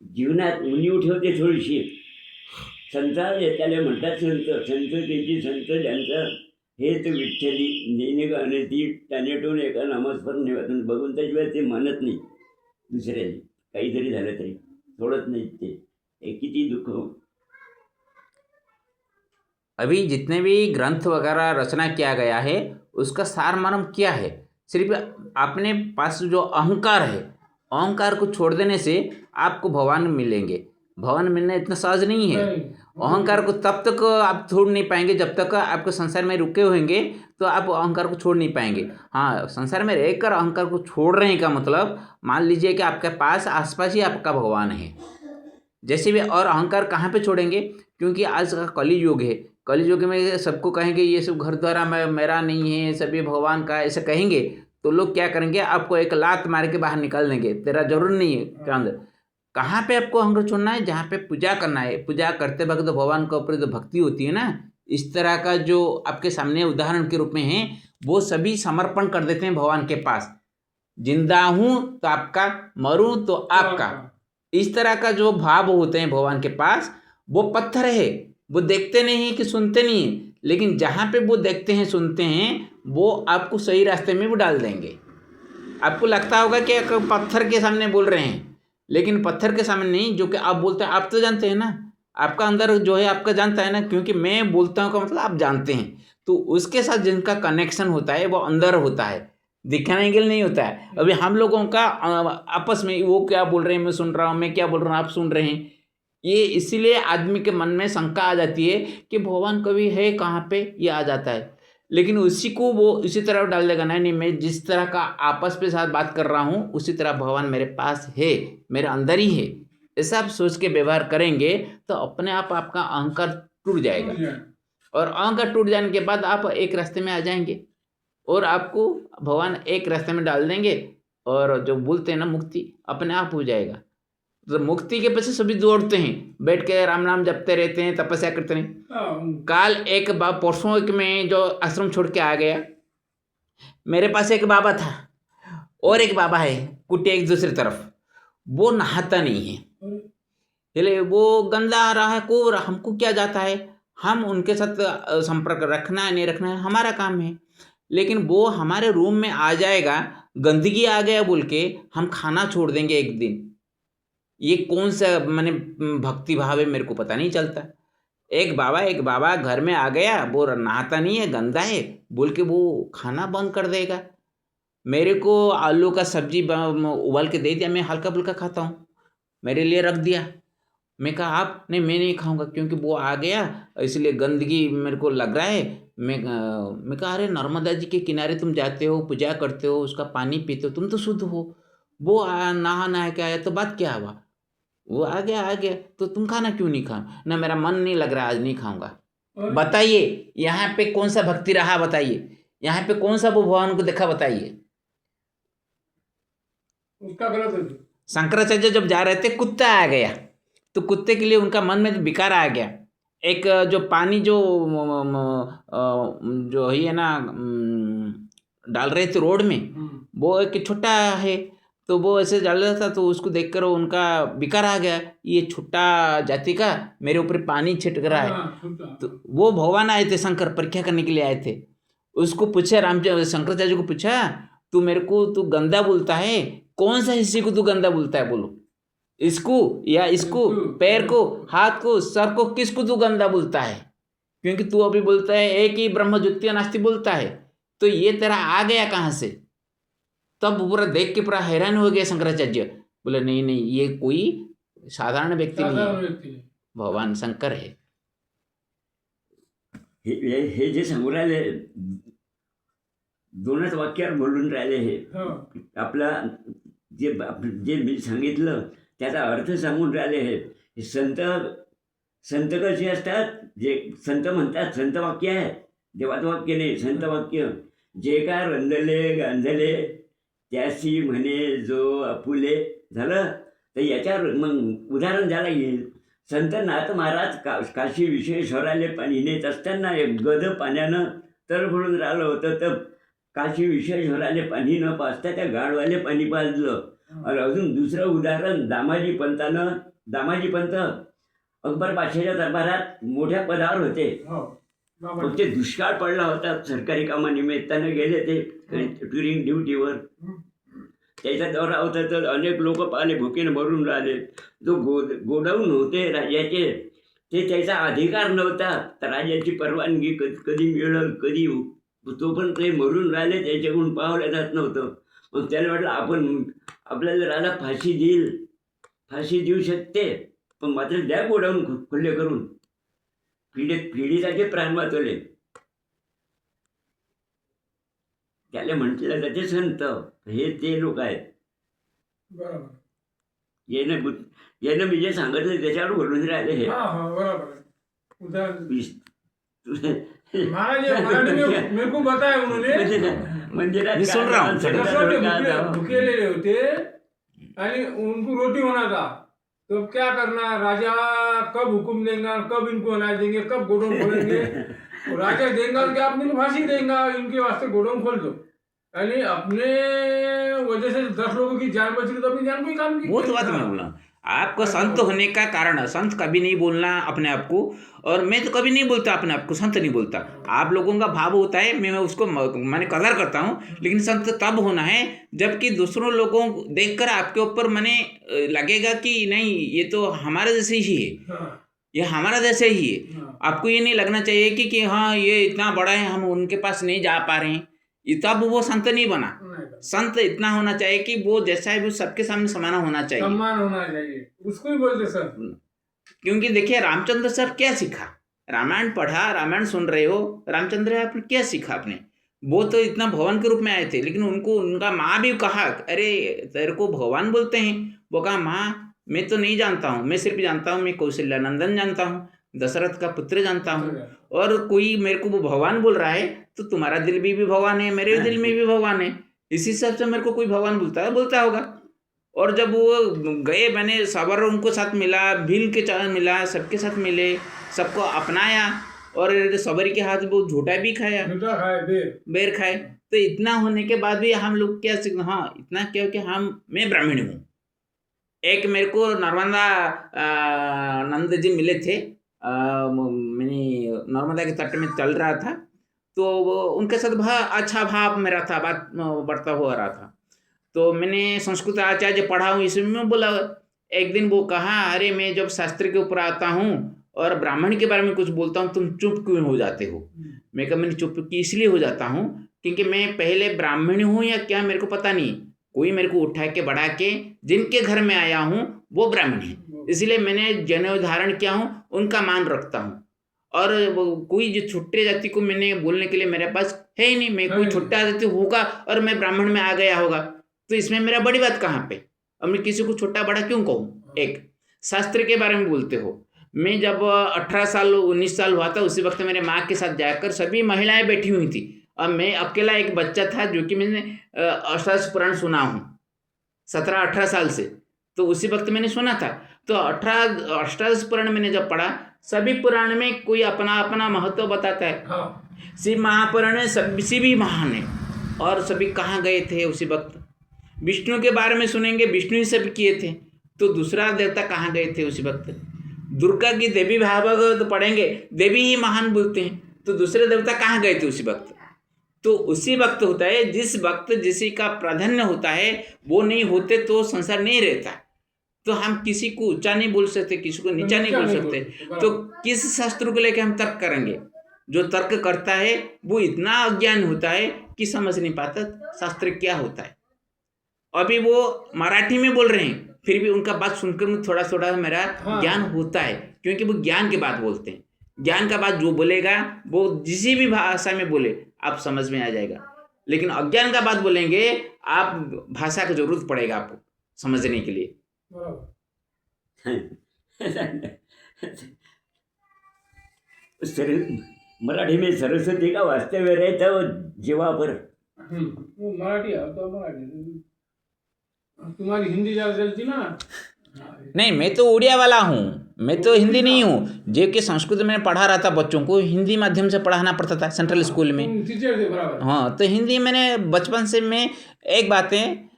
जीवनात उणीव ठेवते थोडीशी. संत त्याला म्हणतात संत. संत त्यांची संत ज्यांचं हे तर विठ्ठली नेणे गाणे ती टानेटून एका नामस्मरण निवासून बघून त्याशिवाय ते म्हणत नाही. दुसऱ्याने काहीतरी झालं तरी सोडत नाहीत ते. हे किती दुःख. अभी जितने भी ग्रंथ वगैरह रचना किया गया है उसका सार मर्म क्या है? सिर्फ अपने पास जो अहंकार है, अहंकार को छोड़ देने से आपको भगवान मिलेंगे. भगवान मिलना इतना सहज नहीं है. अहंकार को तब तक आप छोड़ नहीं पाएंगे जब तक आपको संसार में रुके होंगे, तो आप अहंकार को छोड़ नहीं पाएंगे. हाँ, संसार में रहकर अहंकार को छोड़ रहे का मतलब मान लीजिए कि आपके पास आसपास ही आपका भगवान है. जैसे भी और अहंकार कहाँ पे छोड़ेंगे? क्योंकि आज का कलि युग है. कलि युग में सबको कहेंगे ये सब घर द्वारा मेरा नहीं है, सभी भगवान का, ऐसे कहेंगे तो लोग क्या करेंगे? आपको एक लात मार के बाहर निकाल देंगे. तेरा जरूर नहीं है क्या अंदर. कहाँ पे आपको अहंकार छोड़ना है? जहाँ पे पूजा करना है. पूजा करते वक्त तो भगवान के ऊपर जो भक्ति होती है ना, इस तरह का जो आपके सामने उदाहरण के रूप में है, वो सभी समर्पण कर देते हैं भगवान के पास. जिंदा हूँ तो आपका, मरूं तो आपका, इस तरह का जो भाव होते हैं भगवान के पास, वो पत्थर है. वो देखते नहीं है कि सुनते नहीं है, लेकिन जहाँ पे वो देखते हैं सुनते हैं, वो आपको सही रास्ते में वो डाल देंगे. आपको लगता होगा कि एक पत्थर के सामने बोल रहे हैं, लेकिन पत्थर के सामने नहीं. जो कि आप बोलते हैं, आप तो जानते हैं ना, आपका अंदर जो है आपका जानता है ना, क्योंकि मैं बोलता हूँ का मतलब आप जानते हैं. तो उसके साथ जिनका कनेक्शन होता है वो अंदर होता है, दिखाने के लिए नहीं होता है. अभी हम लोगों का आपस में वो क्या बोल रहे हैं मैं सुन रहा हूँ, मैं क्या बोल रहा हूँ आप सुन रहे हैं. ये इसीलिए आदमी के मन में शंका आ जाती है कि भगवान कभी है कहाँ पे, ये आ जाता है. लेकिन उसी को वो इसी तरह डाल देगा, नहीं मैं जिस तरह का आपस पे साथ बात कर रहा हूँ उसी तरह भगवान मेरे पास है, मेरे अंदर ही है. ऐसा आप सोच के व्यवहार करेंगे तो अपने आप आपका अहंकार टूट जाएगा. और अहंकार टूट जाने के बाद आप एक रास्ते में आ जाएंगे और आपको भगवान एक रास्ते में डाल देंगे. और जो बोलते हैं ना मुक्ति, अपने आप हो जाएगा. तो मुक्ति के पीछे सभी दौड़ते हैं, बैठ के राम नाम जपते रहते हैं, तपस्या करते हैं. काल एक परसों एक में जो आश्रम छोड़ के आ गया, मेरे पास एक बाबा था और एक बाबा है कुटिया एक दूसरी तरफ. वो नहाता नहीं है, इसलिए वो गंदा आ रहा है को हमको क्या जाता है. हम उनके साथ संपर्क रखना है नहीं रखना है हमारा काम है. लेकिन वो हमारे रूम में आ जाएगा, गंदगी आ गया बोल के हम खाना छोड़ देंगे एक दिन. ये कौन सा मैंने भक्ति भाव है मेरे को पता नहीं चलता. एक बाबा घर में आ गया, वो नहाता नहीं है, गंदा है बोल के वो खाना बंद कर देगा. मेरे को आलू का सब्जी उबाल के दे दिया, मैं हल्का फुल्का खाता हूँ, मेरे लिए रख दिया. मैं कहा आप नहीं, मैं नहीं खाऊंगा क्योंकि वो आ गया इसलिए गंदगी मेरे को लग रहा है. मैं कहा अरे नर्मदा जी के किनारे तुम जाते हो, पूजा करते हो, उसका पानी पीते हो, तुम तो शुद्ध हो. वो नहा के आया तो बात क्या हुआ. वो आ गया तो तुम खाना क्यों नहीं खा. ना मेरा मन नहीं लग रहा, आज नहीं खाऊंगा. बताइए यहाँ पे कौन सा भक्ति रहा, बताइए यहाँ पे कौन सा वो भगवान को देखा, बताइए. उसका गलत है. शंकराचार्य जब जा रहे थे कुत्ता आ गया, तो कुत्ते के लिए उनका मन में विकार आ गया. एक जो पानी जो है ना डाल रहे थे रोड में, वो एक छोटा है, तो वो ऐसे डाल रहा था तो उसको देखकर उनका विकार आ गया, ये छोटा जाति का मेरे ऊपर पानी छिटक रहा है. तो वो भगवान आए थे, शंकर परीक्षा करने के लिए आए थे. उसको पूछा शंकराचार्य को पूछा, तू मेरे को तू गंदा बोलता है, कौन सा हिस्से को तू गंदा बोलता है बोलो, इसको या इसको, पैर को, हाथ को, सर को, किसको तू गंदा बोलता है. क्योंकि तू अभी बोलता है एक ही ब्रह्म द्वितीय नास्ति बोलता है, तो ये तेरा आ गया कहाँ से. तब पूरा देख के पूरा हैरान हो गया शंकराचार्य. बोले नहीं ये कोई साधारण व्यक्ति नहीं है, भगवान शंकर है. हे जे सांगू राहिले दोनच वाक्यावर बोलून राहिले. हे आपला जे मी सांगितलं त्याचा अर्थ सांगून राहिले. हे संत कसे असतात, जे संत म्हणतात, संत वाक्य आहे, देवाचं वाक्य नाही, संत वाक्य. जे का रंजले गांजले त्याशी म्हणे जो आपुले. झालं तर याच्यावर मग उदाहरण द्यायला येईल. संत नाथ महाराज काशी विश्वेश्वराले पाणी नेत असताना एक गद पाण्यानं तरफडून राहिलं होतं. तर काशी विश्वेश्वराले पाणी न पाजता त्या गाढवाले पाणी पाजलं. आणि अजून दुसरं उदाहरण दामाजी पंत अकबर बादशाच्या दरबारात मोठ्या पदावर होते. मग ते दुष्काळ पडला होता, सरकारी कामानिमित्तानं गेले ते ट्युरिंग ड्युटीवर. त्याचा दौरा होता तर अनेक लोक पाहिले भुकेने मरून राहिले. जो गोडाऊन होते राजाचे ते त्याचा अधिकार नव्हता, तर राजाची परवानगी कधी मिळेल कधी तो पण ते मरून राहिले, त्याच्याकडून पावलं जात नव्हतं. मग त्याला वाटलं आपल्याला राजा फाशी देऊ शकते, पण मात्र द्या गोडाऊन खुल्ले करून. पीडिताचे प्राण वाचवले. त्याला म्हटलं जाते संत. हे ते लोक आहेत. बरोबर. यानं मी जे सांगितलं त्याच्यावर बोलून राहिले हे. बराबर. महाराज ये मराठी में मेरे को बताया उन्होंने. मंदिरात मी सुन रहा हूं. भुकेलेले होते आणि उनको रोटी होना था, तो क्या करना, राजा कब हुक्म देगा, कब इनको अनाज देंगे, कब गोडाउन खोलेंगे. राजा देगा कि आप मुझे फांसी देगा, इनके वास्ते गोडाउन खोल दो. यानी अपने वजह से 10 लोगों की जान बच गई, तो अपनी जान को ही काम की. वो तो बात मैं बोला. आपको संत होने का कारण, संत कभी नहीं बोलना अपने आप को, और मैं तो कभी नहीं बोलता अपने आप को संत नहीं बोलता. आप लोगों का भाव होता है, मैं उसको मैंने कदर करता हूँ, लेकिन संत तब होना है जबकि दूसरों लोगों को देखकर आपके ऊपर मैंने लगेगा कि नहीं ये तो हमारे जैसे ही है, ये हमारा जैसे ही है. आपको ये नहीं लगना चाहिए कि हाँ ये इतना बड़ा है हम उनके पास नहीं जा पा रहे हैं, तब वो संत नहीं बना. संत इतना होना चाहिए कि वो जैसा है वो सबके सामने समान होना चाहिए, सम्मान होना चाहिए, उसको ही बोलते सर. क्योंकि देखिए रामचंद्र सर क्या सीखा, रामायण पढ़ा, रामायण सुन रहे हो, रामचंद्र आपने क्या सीखा आपने. वो तो इतना भगवान के रूप में आए थे, लेकिन उनको उनका माँ भी कहा अरे तेरे को भगवान बोलते हैं. वो कहा माँ मैं तो नहीं जानता हूँ, मैं सिर्फ जानता हूँ मैं कौशल्या नंदन जानता हूँ, दशरथ का पुत्र जानता हूँ, और कोई मेरे को वो भगवान बोल रहा है तो तुम्हारा दिल भी भगवान है, मेरे दिल में भी भगवान है, इसी हिसाब से मेरे को कोई भगवान बोलता होगा. और जब वो गए, मैंने सबर उनको साथ मिला, भील के साथ मिला, सबके साथ मिले, सबको अपनाया, और सबर के हाथ वो झूठा भी खाया, बेर खाए. तो इतना होने के बाद भी हम लोग क्या सीखना, हाँ इतना क्या कि मैं ब्राह्मण हूँ. एक मेरे को नर्मदा नंद जी मिले थे, मैंने नर्मदा के तट में चल रहा था, तो वो उनके साथ अच्छा भाव मेरा था, बात बढ़ता हुआ रहा था. तो मैंने संस्कृत आचार्य पढ़ा हूँ, इसमें बोला. एक दिन वो कहा अरे मैं जब शास्त्र के ऊपर आता हूँ और ब्राह्मण के बारे में कुछ बोलता हूँ तुम चुप क्यों हो जाते हो. मैं कहा मैंने चुप इसलिए हो जाता हूँ क्योंकि मैं पहले ब्राह्मण हूँ या क्या मेरे को पता नहीं, कोई मेरे को उठा के बढ़ा के जिनके घर में आया हूँ वो ब्राह्मण है, इसलिए मैंने जनेऊ धारण किया हूँ, उनका मान रखता हूँ. और कोई जो छुट्टे जाति को मैंने बोलने के लिए मेरे पास है ही नहीं. मैं कोई छुट्टा जाति होगा और मैं ब्राह्मण में आ गया होगा तो इसमें मेरा बड़ी बात कहाँ पे, और मैं किसी को छोटा बड़ा क्यों कहूँ. एक शास्त्र के बारे में बोलते हो, मैं जब 18 साल 19 साल हुआ था उसी वक्त मेरे माँ के साथ जाकर सभी महिलाएं बैठी हुई थी, और मैं अकेला एक बच्चा था जो कि मैंने अष्टादश पुराण सुना हूँ 17-18 साल से. तो उसी वक्त मैंने सुना था. तो अष्टादश पुराण मैंने जब पढ़ा, सभी पुराण में कोई अपना अपना महत्व बताता है. शिव महापुराण में सभी भी महान है, और सभी कहाँ गए थे उसी वक्त. विष्णु के बारे में सुनेंगे, विष्णु ही सब किए थे, तो दूसरा देवता कहाँ गए थे उसी वक्त. दुर्गा की देवी भागवत पढ़ेंगे, देवी ही महान बोलते हैं, तो दूसरे देवता कहाँ गए थे उसी वक्त. तो उसी वक्त होता है जिस वक्त जिसी का प्राधान्य होता है, वो नहीं होते तो संसार नहीं रहता. तो हम किसी को ऊंचा नहीं बोल सकते, किसी को नीचा नहीं बोल सकते. तो किस शास्त्र को लेकर हम तर्क करेंगे. जो तर्क करता है वो इतना अज्ञान होता है कि समझ नहीं पाता शास्त्र क्या होता है. अभी वो मराठी में बोल रहे हैं, फिर भी उनका बात सुनकर थोड़ा थोड़ा मेरा ज्ञान होता है, क्योंकि वो ज्ञान की बात बोलते हैं. ज्ञान का बात जो बोलेगा वो जिसी भी भाषा में बोले आप समझ में आ जाएगा, लेकिन अज्ञान का बात बोलेंगे आप भाषा की जरूरत पड़ेगा आपको समझने के लिए. मराठी में सरस्वती का वास्तव्य रहता वो जीवा पर. वो मराठी है तो मराठी. तुम्हारी हिंदी ज़्यादा चलती ना. नहीं मैं तो उड़िया वाला हूँ, मैं तो हिंदी नहीं हूँ. जो कि संस्कृत में पढ़ा रहा था बच्चों को, हिंदी माध्यम से पढ़ाना पड़ता था सेंट्रल स्कूल में. टीचर थे बराबर. हाँ तो हिंदी मैंने बचपन से, मैं एक बात है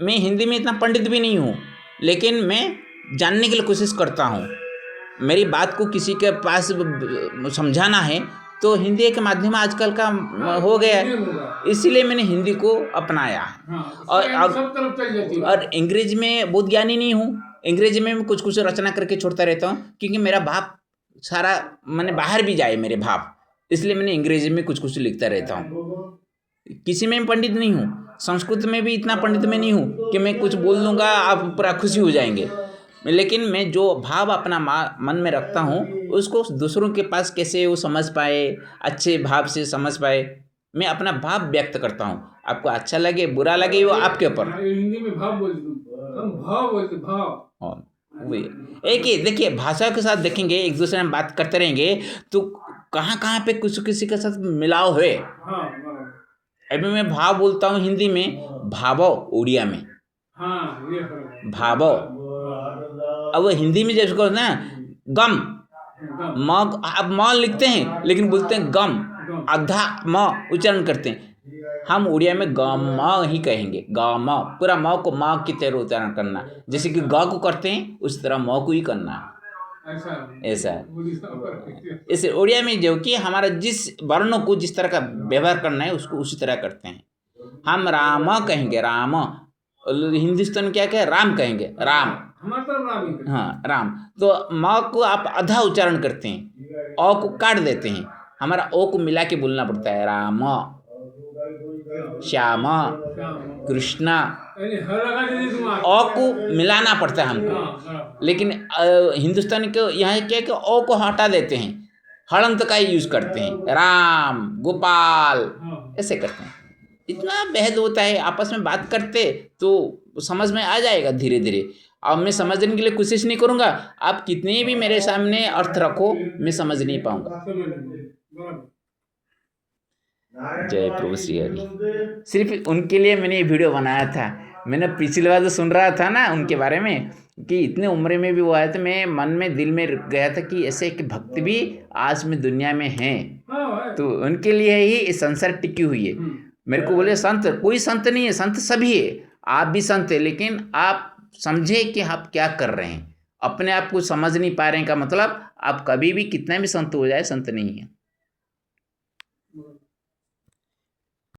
मैं हिंदी में इतना पंडित भी नहीं हूँ, लेकिन मैं जानने के लिए कोशिश करता हूँ। मेरी बात को किसी के पास समझाना है तो हिंदी के माध्यम आजकल का हो गया है, इसीलिए मैंने हिंदी को अपनाया। और सब तरफ चल जाती है। और अंग्रेजी में बहुत ज्ञानी नहीं हूँ, अंग्रेजी में मैं कुछ कुछ रचना करके छोड़ता रहता हूँ, क्योंकि मेरा भाव सारा मैंने बाहर भी जाए मेरे भाव, इसलिए मैंने अंग्रेजी में कुछ कुछ लिखता रहता हूँ। किसी में पंडित नहीं हूँ, संस्कृत में भी इतना पंडित में नहीं हूँ कि मैं कुछ बोल दूंगा आप पूरा खुशी हो जाएंगे, लेकिन मैं जो भाव अपना मन में रखता हूँ उसको दूसरों के पास कैसे वो समझ पाए, अच्छे भाव से समझ पाए, मैं अपना भाव व्यक्त करता हूँ। आपको अच्छा लगे बुरा लगे वो आपके ऊपर। हिंदी में भाव बोलते, हम भाव बोलते, भाव। हाँ, वही एक ही देखिए, भाषा के साथ देखेंगे एक दूसरे में बात करते रहेंगे तो कहाँ कहाँ पे कुछ किसी के साथ मिलाव है। हाँ, अभी मैं भाव बोलता हूँ हिंदी में, भावो उड़िया में हाँ, ये फर्क है। भावो। अब वो हिंदी में जैसे कहो ना गम, म आप म लिखते हैं लेकिन बोलते हैं गम, आधा म उच्चारण करते हैं। हम उड़िया में गम ही कहेंगे, गम, पूरा म को म की तरह उच्चारण करना, जैसे कि ग को करते हैं उस तरह म को ही करना, ऐसा है। इसे उड़िया में जो कि हमारा जिस वर्णों को जिस तरह का व्यवहार करना है उसको उसी तरह करते हैं। हम राम कहेंगे, राम, हिंदुस्तान क्या कहे, राम कहेंगे, राम, हमारे तरफ राम ही हाँ राम। तो म को आप आधा उच्चारण करते हैं, अ को काट देते हैं, हमारा ओ को मिला के बोलना पड़ता है, राम, श्याम, कृष्णा, अ को मिलाना पड़ता है हमको। लेकिन हिंदुस्तानी के यहाँ क्या है कि ओ को हटा देते हैं, हड़ंत का ही यूज करते हैं, राम, गोपाल, ऐसे करते हैं। इतना भेद होता है, आपस में बात करते तो समझ में आ जाएगा धीरे धीरे। अब मैं समझने के लिए कोशिश नहीं करूँगा, आप कितने भी मेरे सामने अर्थ रखो मैं समझ नहीं पाऊँगा। जय प्रभु श्री हरि। सिर्फ उनके लिए मैंने ये वीडियो बनाया था। मैंने पिछली बार जो सुन रहा था ना उनके बारे में कि इतने उम्र में भी वो आया, तो मैं मन में दिल में गया था कि ऐसे एक भक्त भी आज में दुनिया में हैं, तो उनके लिए ही संसार टिकी हुई है। मेरे को बोले संत, कोई संत नहीं है, संत सभी है, आप भी संत है, लेकिन आप समझे कि आप क्या कर रहे हैं, अपने आप को समझ नहीं पा रहे हैं का मतलब आप कभी भी कितना भी संत हो जाए संत नहीं है।